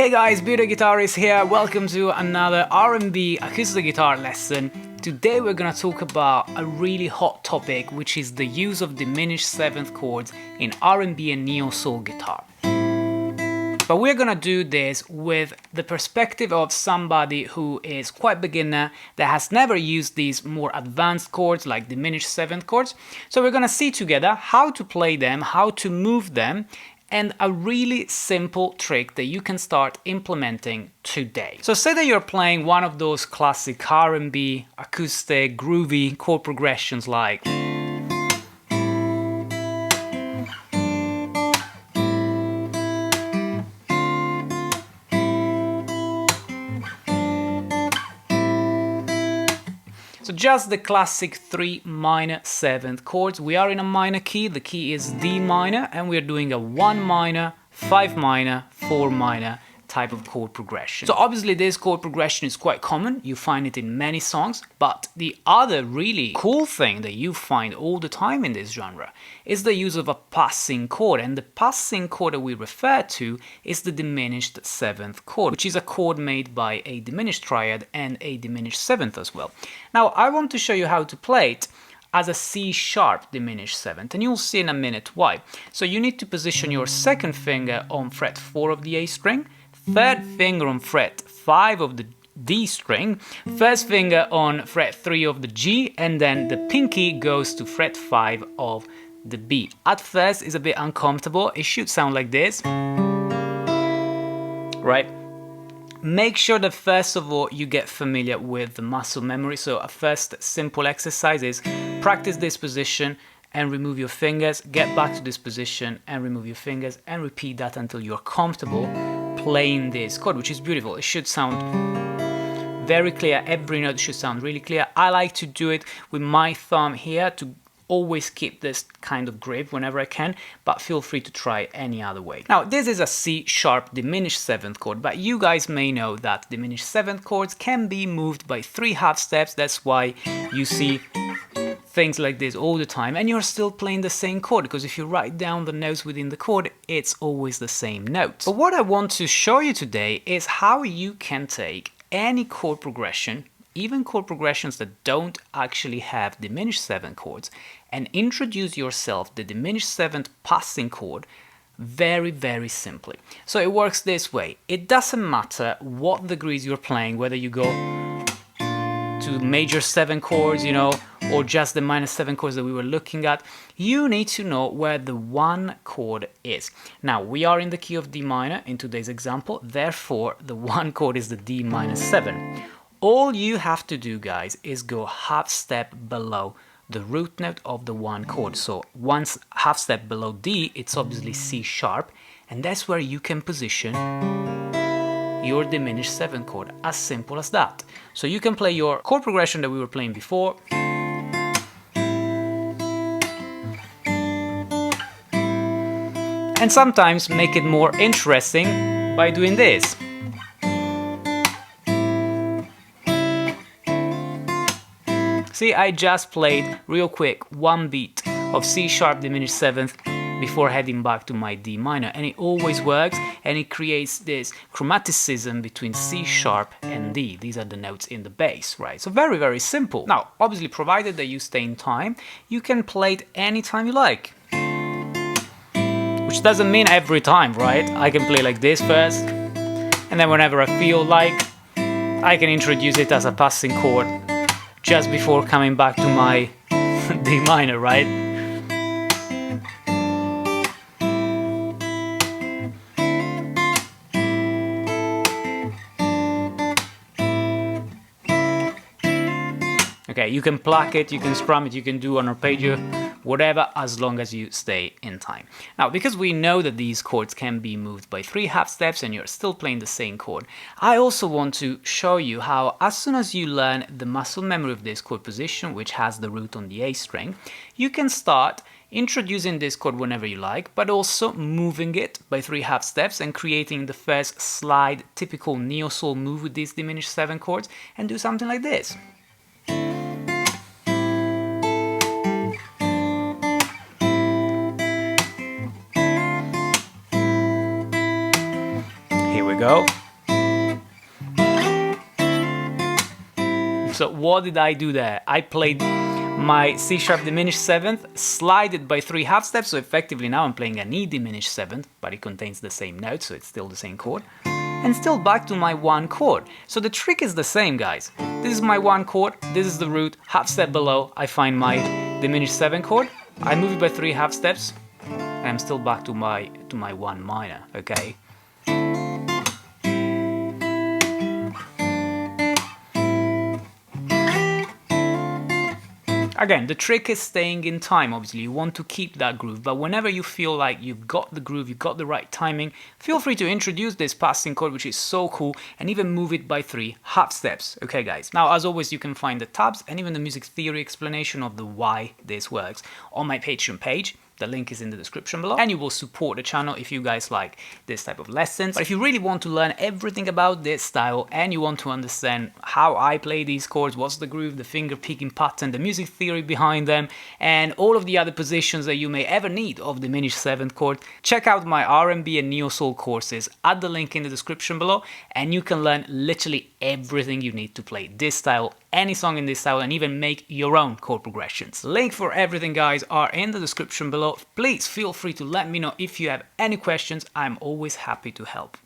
Hey guys, Bearded Guitarist here. Welcome to another R&B acoustic guitar lesson. Today we're gonna talk about a really hot topic, which is the use of diminished seventh chords in R&B and neo-soul guitar. But we're gonna do this with the perspective of somebody who is quite beginner, that has never used these more advanced chords like diminished seventh chords. So we're gonna see together how to play them, how to move them, and a really simple trick that you can start implementing today. So say that you're playing one of those classic R&B, acoustic, groovy chord progressions like so just the classic 3 minor 7th chords. We are in a minor key, the key is D minor, and we're doing a 1 minor, 5 minor, 4 minor type of chord progression. So obviously this chord progression is quite common, you find it in many songs, but the other really cool thing that you find all the time in this genre is the use of a passing chord, and the passing chord that we refer to is the diminished 7th chord, which is a chord made by a diminished triad and a diminished 7th as well. Now I want to show you how to play it as a C sharp diminished 7th, and you'll see in a minute why. So you need to position your second finger on fret 4 of the A string, third finger on fret 5 of the D string, first finger on fret 3 of the G, and then the pinky goes to fret 5 of the B. At first it's a bit uncomfortable, it should sound like this, right? Make sure that first of all you get familiar with the muscle memory. So a first simple exercise is practice this position and remove your fingers, get back to this position and remove your fingers, and repeat that until you're comfortable playing this chord, which is beautiful. It should sound very clear, every note should sound really clear. I like to do it with my thumb here to always keep this kind of grip whenever I can, but feel free to try any other way. Now this is a C sharp diminished 7th chord, but you guys may know that diminished 7th chords can be moved by 3 half steps. That's why you see things like this all the time, and you're still playing the same chord, because if you write down the notes within the chord, it's always the same note. But what I want to show you today is how you can take any chord progression, even chord progressions that don't actually have diminished 7 chords, and introduce yourself the diminished 7th passing chord very simply. So it works this way. It doesn't matter what degrees you're playing, whether you go to major 7 chords, you know, or just the minor 7 chords that we were looking at. You need to know where the 1 chord is. Now we are in the key of D minor in today's example, therefore the 1 chord is the D minor 7. All you have to do, guys, is go half step below the root note of the 1 chord. So once half step below D, it's obviously C sharp, and that's where you can position your diminished 7th chord, as simple as that. So you can play your chord progression that we were playing before, and sometimes make it more interesting by doing this. See, I just played real quick 1 beat of C sharp diminished 7th before heading back to my D minor, and it always works, and it creates this chromaticism between C sharp and D. These are the notes in the bass, right? So very simple. Now obviously, provided that you stay in time, you can play it anytime you like, which doesn't mean every time, right? I can play like this first, and then whenever I feel like, I can introduce it as a passing chord just before coming back to my D minor, right? Okay, you can pluck it, you can strum it, you can do an arpeggio, whatever, as long as you stay in time. Now, because we know that these chords can be moved by 3 half steps and you're still playing the same chord, I also want to show you how, as soon as you learn the muscle memory of this chord position, which has the root on the A string, you can start introducing this chord whenever you like, but also moving it by 3 half steps and creating the first slide typical neo-soul move with these diminished 7 chords, and do something like this. we go. So what did I do there? I played my C sharp diminished 7th, slided by 3 half steps, so effectively now I'm playing an E diminished 7th, but it contains the same note, so it's still the same chord, and still back to my 1 chord. So the trick is the same, guys. This is my 1 chord, this is the root, half step below I find my diminished 7 chord, I move it by 3 half steps, and I'm still back to my 1 minor, okay? Again, the trick is staying in time, obviously. You want to keep that groove, but whenever you feel like you've got the groove, you've got the right timing, feel free to introduce this passing chord, which is so cool, and even move it by 3 half steps. Okay, guys. Now, as always, you can find the tabs and even the music theory explanation of the why this works on my Patreon page. The link is in the description below, and you will support the channel if you guys like this type of lessons. But if you really want to learn everything about this style and you want to understand how I play these chords, what's the groove, the finger picking pattern, the music theory behind them, and all of the other positions that you may ever need of diminished 7th chord, check out my R&B and Neo Soul courses at the link in the description below, and you can learn literally everything you need to play this style, any song in this style, and even make your own chord progressions. Link for everything, guys, are in the description below. Please feel free to let me know if you have any questions. I'm always happy to help.